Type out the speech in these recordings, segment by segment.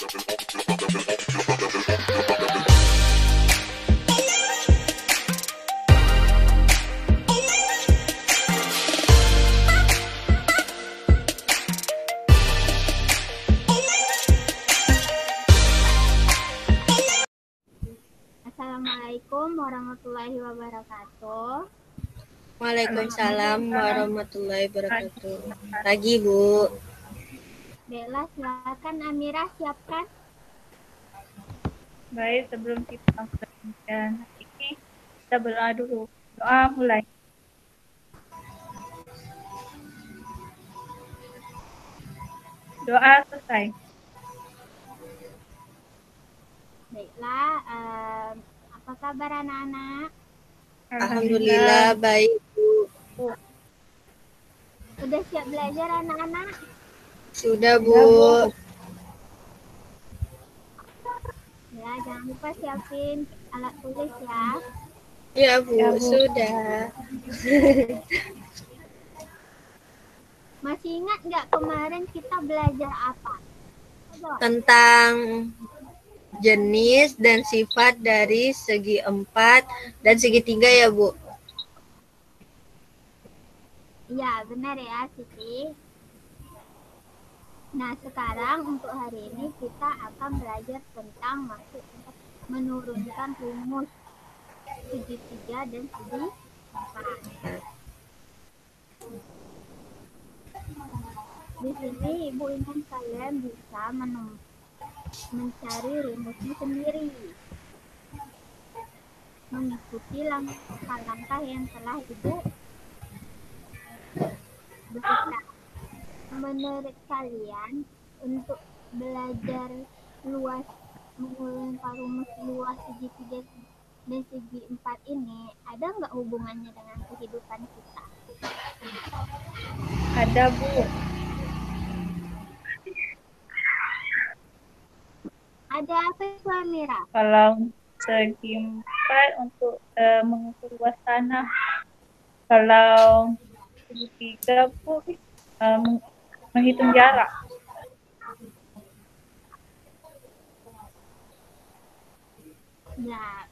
Assalamualaikum warahmatullahi wabarakatuh. Waalaikumsalam warahmatullahi wabarakatuh. Pagi, Bu. Bella, silakan. Amira, siapkan. Baik, sebelum kita lanjutkan ini, kita berdoa dulu. Doa mulai. Doa selesai. Baiklah, apa kabar anak-anak? Alhamdulillah baik, Bu. Sudah siap belajar anak-anak? Sudah, Bu. Ya, jangan lupa siapin alat tulis ya. Ya, Bu, Ya, Bu. sudah. Masih ingat nggak kemarin kita belajar apa? Coba. Tentang jenis dan sifat dari segi 4 dan segitiga ya, Bu. Iya, benar ya, Siti. Nah, sekarang untuk hari ini kita akan belajar tentang maksud untuk menurunkan rumus segitiga dan segi 4. Di sini Ibu ingin kalian bisa mencari rumusnya sendiri, mengikuti langkah-langkah yang telah Ibu berikan. Menurut kalian untuk belajar luas menurunkan rumus luas segitiga dan segi 4 ini ada nggak hubungannya dengan kehidupan kita? Ada, Bu. Ada apa itu, Amira? Kalau segi 4 untuk mengukur luas tanah. Kalau segitiga, Bu, menghitung jarak. Ya,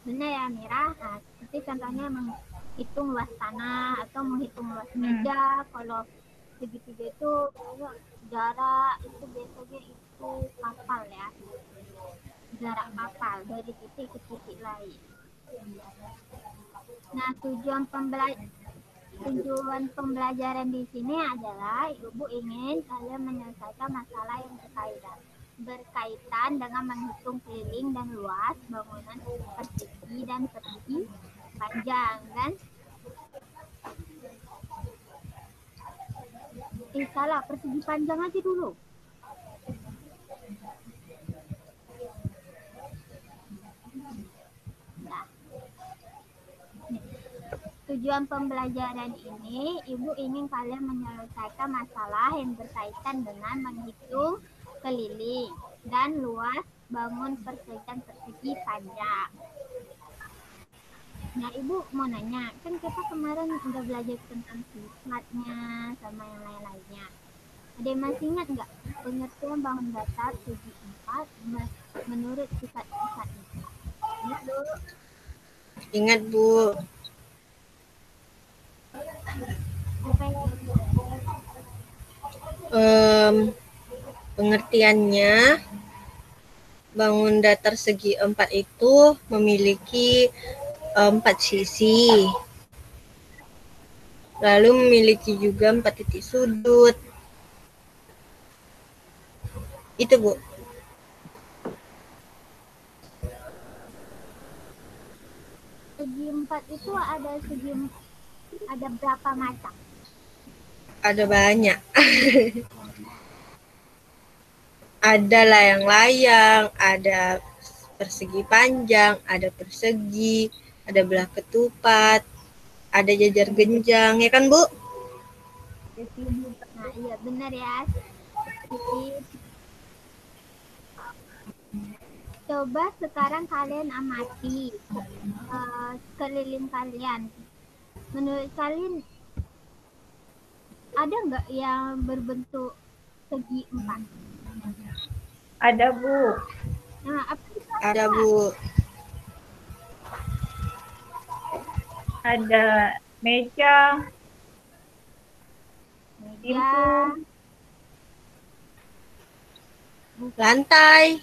benar ya, Amira. Nah, seperti contohnya menghitung luas tanah atau menghitung luas meja. Kalau segitiga itu jarak itu biasanya itu kapal ya, jarak kapal dari titik ke titik lain. Nah, tujuan pembelajaran di sini adalah Ibu ingin kalian menyelesaikan masalah yang berkaitan dengan menghitung keliling dan luas bangunan persegi dan persegi panjang, kan? Salah, persegi panjang aja dulu. Nah, tujuan pembelajaran ini, Ibu ingin kalian menyelesaikan masalah yang berkaitan dengan menghitung keliling dan luas bangun persegi panjang. Nah, Ibu mau nanya, kan kita kemarin udah belajar tentang sifatnya sama yang lain-lainnya. Ada yang masih ingat nggak pengertian bangun datar segi 4 menurut sifat-sifatnya? Ingat dulu. Ingat, Bu. Apa yang Pengertiannya, bangun datar segi 4 itu memiliki 4 sisi. Lalu memiliki juga 4 titik sudut. Itu, Bu. Segi 4 itu ada berapa macam? Ada banyak. Ada layang-layang, ada persegi panjang, ada persegi, ada belah ketupat, ada jajar genjang, ya kan, Bu? Nah, iya benar ya. Coba sekarang kalian amati sekeliling kalian. Menurut kalian ada nggak yang berbentuk segi 4? Ada, Bu. Nah, apa itu? Ada, Bu. Ada meja, Meja, pintu, Lantai.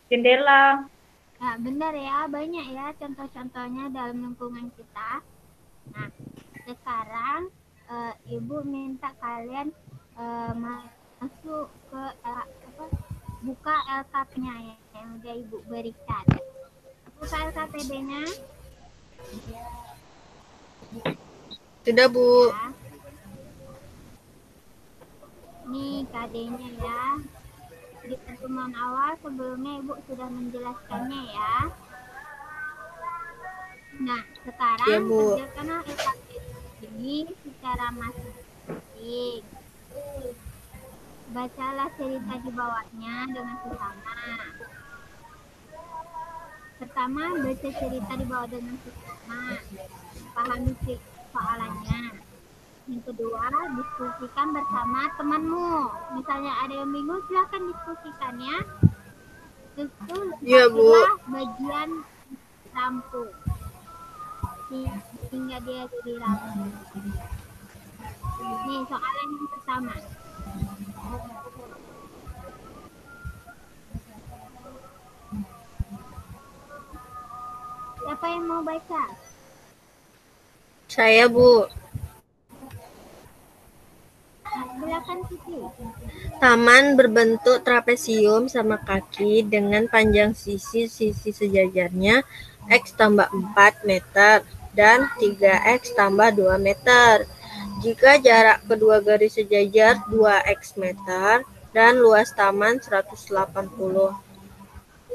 jendela. nah, benar ya, banyak ya contoh-contohnya dalam lingkungan kita. Nah, sekarang Ibu minta kalian masuk ke buka LKP-nya yang udah Ibu berikan. Buka LKPD-nya Sudah, Bu. ya. Nih KD-nya ya. Di pertemuan awal sebelumnya Ibu sudah menjelaskannya ya. Nah, Ya, sekarang Bu. kerjakanlah LKPD ini secara masing-masing. Bacalah cerita di bawahnya dengan sesama. Pertama, baca cerita di bawah dengan sesama. Pahami soalannya. Yang kedua, diskusikan bersama temanmu. Misalnya ada yang bingung, silahkan diskusikan ya. Terus Iya, Bu. bagilah bagian rampung hingga dia jadi rampung. Nih soalan yang pertama. Siapa yang mau baca? Saya, Bu. Nah, silakan Siti. Taman berbentuk trapesium sama kaki dengan panjang sisi-sisi sejajarnya X tambah 4 meter dan 3X tambah 2 meter. Jika jarak kedua garis sejajar 2X meter dan luas taman 180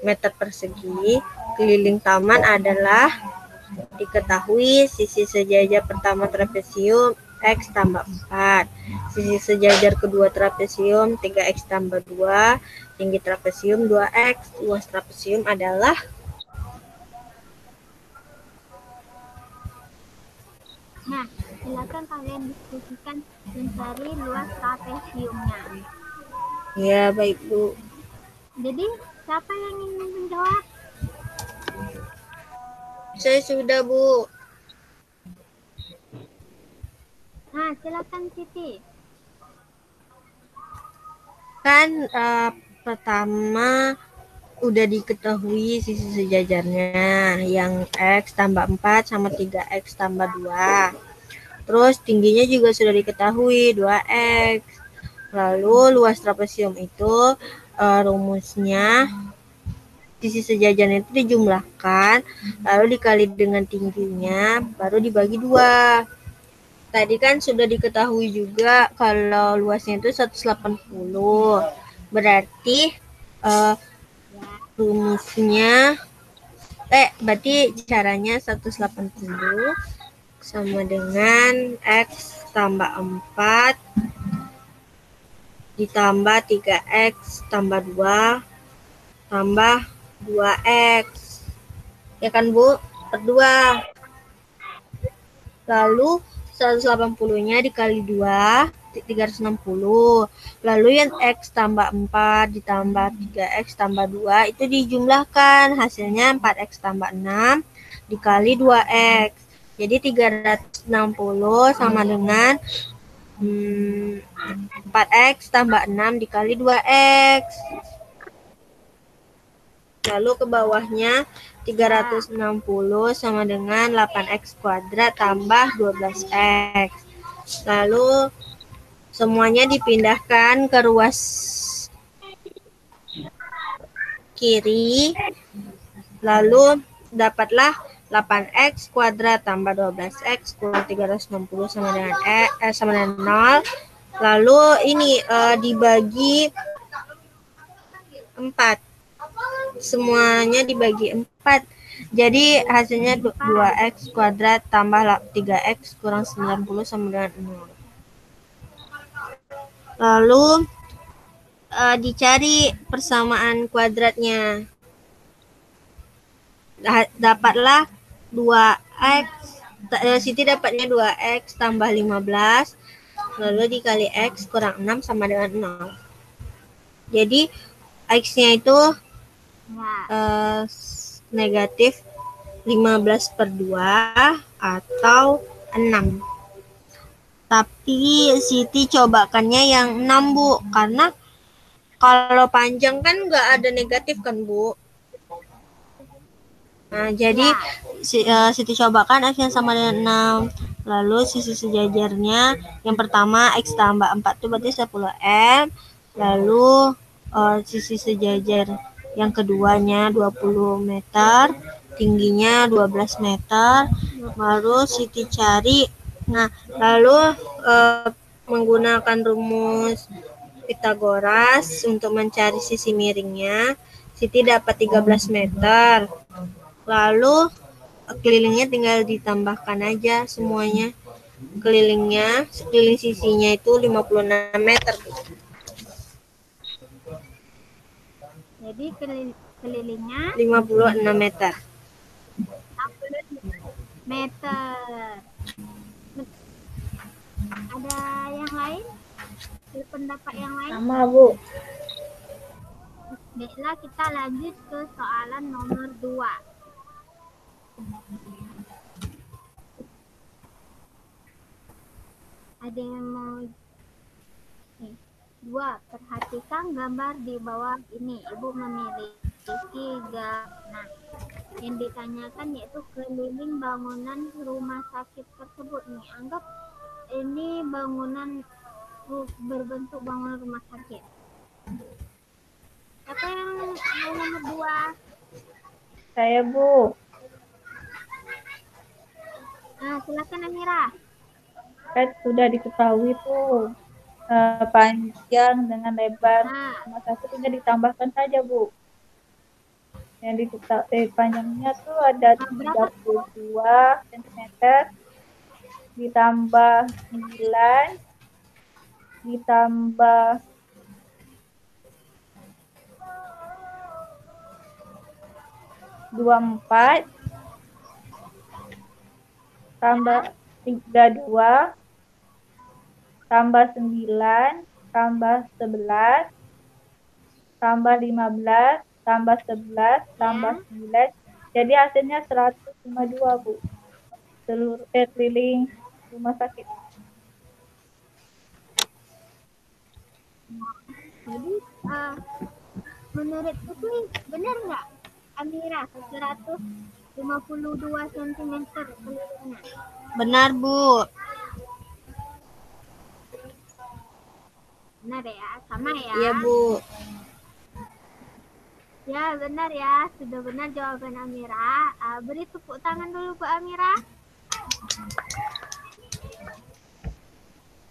meter persegi, keliling taman adalah diketahui sisi sejajar pertama trapesium X tambah 4, sisi sejajar kedua trapesium 3X tambah 2, tinggi trapesium 2X, luas trapesium adalah. Nah, silakan kalian diskusikan mencari luas trapesiumnya. Ya, baik, Bu. Jadi, siapa yang ingin menjawab? Saya sudah, Bu. Nah, silakan Siti. Kan pertama udah diketahui sisi sejajarnya yang X tambah 4 sama 3X tambah 2. Terus tingginya juga sudah diketahui 2X. Lalu luas trapesium itu rumusnya sisi sejajarnya itu dijumlahkan, lalu dikali dengan tingginya, baru dibagi 2. Tadi kan sudah diketahui juga kalau luasnya itu 180. Berarti rumusnya berarti caranya 180 sama dengan X tambah 4 ditambah 3X tambah 2 tambah 2X. Ya kan, Bu? Per 2. Lalu 180-nya dikali 2, 360. Lalu yang X tambah 4 ditambah 3X tambah 2 itu dijumlahkan. Hasilnya 4X tambah 6 dikali 2X. Jadi 360 sama dengan 4X tambah 6 dikali 2X. Lalu ke bawahnya 360 sama dengan 8X kuadrat tambah 12X. Lalu semuanya dipindahkan ke ruas kiri. Lalu dapatlah 8X kuadrat tambah 12X kurang 360 sama dengan sama dengan 0. Lalu ini dibagi 4. Semuanya dibagi 4. Jadi hasilnya 2X kuadrat tambah 3X kurang 90 sama dengan 0. Lalu dicari persamaan kuadratnya. Dapatlah 2X. Siti dapatnya 2X tambah 15. Lalu dikali X kurang 6 sama dengan 0. Jadi X-nya itu Ya. negatif 15/2 atau 6. Tapi Siti cobakannya yang 6, Bu. Karena kalau panjang kan nggak ada negatif kan, Bu. Nah, jadi Ya. Siti cobakan X yang sama dengan 6. Lalu sisi sejajarnya yang pertama X tambah 4 itu berarti 10M. Lalu sisi sejajar yang keduanya 20 meter, tingginya 12 meter. Baru Siti cari. Nah, lalu menggunakan rumus Pitagoras untuk mencari sisi miringnya. Siti dapat 13 meter. Lalu kelilingnya tinggal ditambahkan aja semuanya. Sekeliling sisinya itu 56 meter. Jadi kelilingnya 56 meter. 60 meter. Ada yang lain? Ada pendapat yang lain? Sama, Bu. Baiklah, kita lanjut ke soalan nomor 2. Ada yang mau? 2. Perhatikan gambar di bawah ini. Ibu memiliki nah, yang ditanyakan yaitu keliling bangunan rumah sakit tersebut nih. Anggap ini bangunan berbentuk bangunan rumah sakit. Siapa yang nomor 2? Saya, Bu. Nah, silakan Amira. Kan sudah diketahui tuh panjang dengan lebar Nah, rumah sakit, tinggal ditambahkan saja, Bu. Yang panjangnya tuh ada berapa? 32 cm ditambah 9 ditambah 24 tambah 32 tambah 9 tambah 11 tambah 15 tambah 11 tambah 9, jadi hasilnya 152, Bu. Seluruh keliling rumah sakit. Jadi menurut Putri benar nggak Amira 152 cm kelilingnya? Benar, Bu. Benar ya, sama ya? Iya, Bu. Ya, benar ya. Sudah benar jawaban Amira. Beri tepuk tangan dulu buat Amira.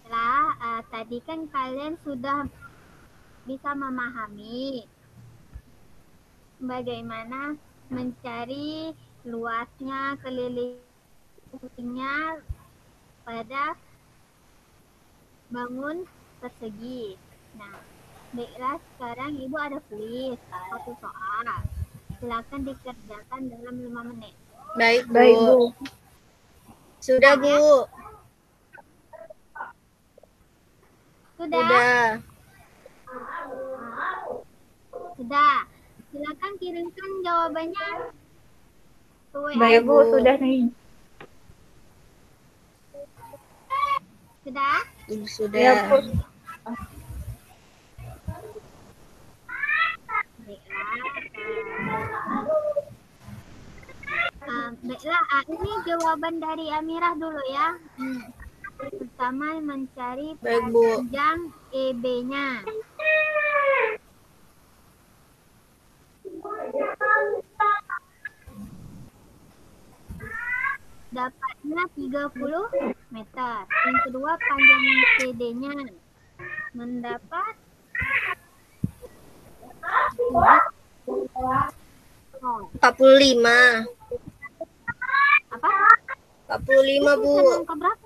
Setelah tadi kan kalian sudah bisa memahami bagaimana mencari luasnya kelilingnya pada bangun persegi. Nah, baiklah, sekarang Ibu ada kuis, satu soal. Silakan dikerjakan dalam 5 menit. Baik, Bu. Baik, Bu. Sudah, Bu. Sudah? Sudah. Silakan kirimkan jawabannya. Baik, Bu. Sudah nih. Sudah? Sudah. Ya, Bu. Baiklah, ini jawaban dari Amirah dulu ya. Pertama mencari panjang EB-nya. Dapatnya 30 meter. Yang kedua panjang CD-nya. Mendapat 45. Apa? 45, Bu. Angka berapa?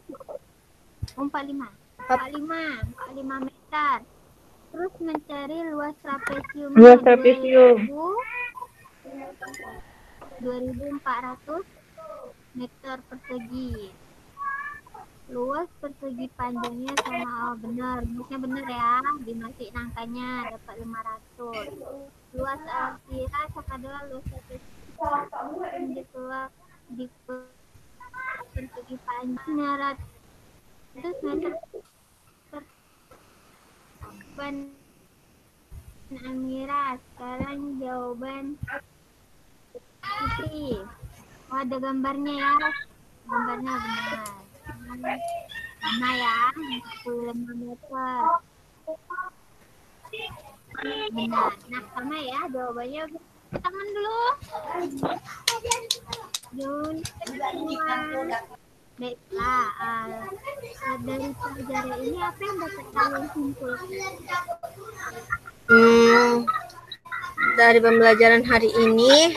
45. 45 meter. Terus mencari luas trapesium. 2400 meter persegi. luas persegi panjangnya sama benar, maksudnya benar ya, dimasukin angkanya dapat 500. Luas kira sama adalah luas satu dikeluar di persegi panjang 900 meter per ban Amira. Sekarang jawaban Putri. Oh, ada gambarnya ya, gambarnya benar. Sama ya, 45 meter. Benar. Nah, sama ya jawabannya. Tangan dulu. Jun. Baiklah, dari pelajaran ini apa yang dapat kalian simpulkan? Dari pembelajaran hari ini,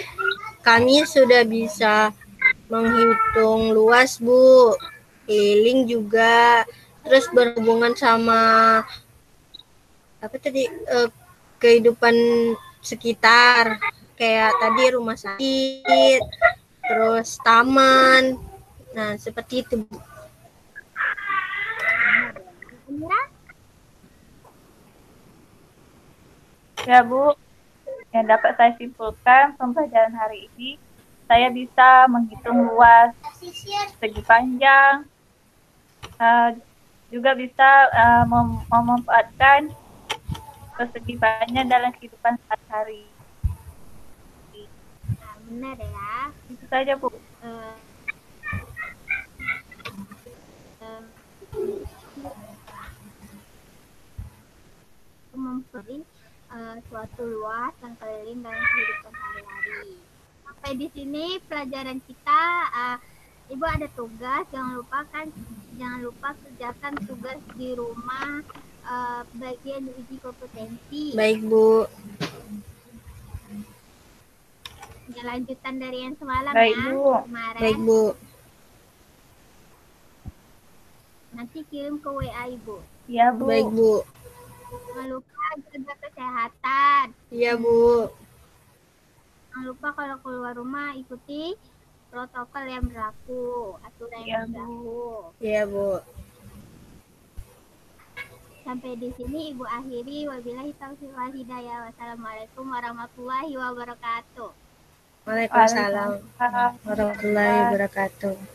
kami sudah bisa menghitung luas, Bu. Keliling juga. Terus berhubungan sama apa tadi, kehidupan sekitar. Kayak tadi rumah sakit, terus taman. Nah, seperti itu, Bu. Amira? Ya Bu, yang dapat saya simpulkan pembelajaran hari ini, saya bisa menghitung luas segi panjang, juga bisa memanfaatkan persegi panjang dalam kehidupan sehari-hari. Nah, benar ya. Itu saja Bu. Memberi suatu luas yang keliling dalam kehidupan sehari-hari. Sampai di sini pelajaran kita. Ibu ada tugas, jangan lupa kerjakan tugas di rumah bagian uji kompetensi. Baik, Bu. Ya, lanjutan dari yang semalam. Baik, ya. Bu. Kemarin. Baik, Bu. Nanti kirim ke WA Ibu. Iya Bu. Baik, Bu. Jangan lupa jaga kesehatan. Iya, Bu. Jangan lupa kalau keluar rumah ikuti protokol yang berlaku, aturan yang berlaku. Iya, Bu. Sampai di sini Ibu akhiri. Wabillahi taufiq wal hidayah. Wassalamualaikum warahmatullahi wabarakatuh. Waalaikumsalam warahmatullahi wabarakatuh.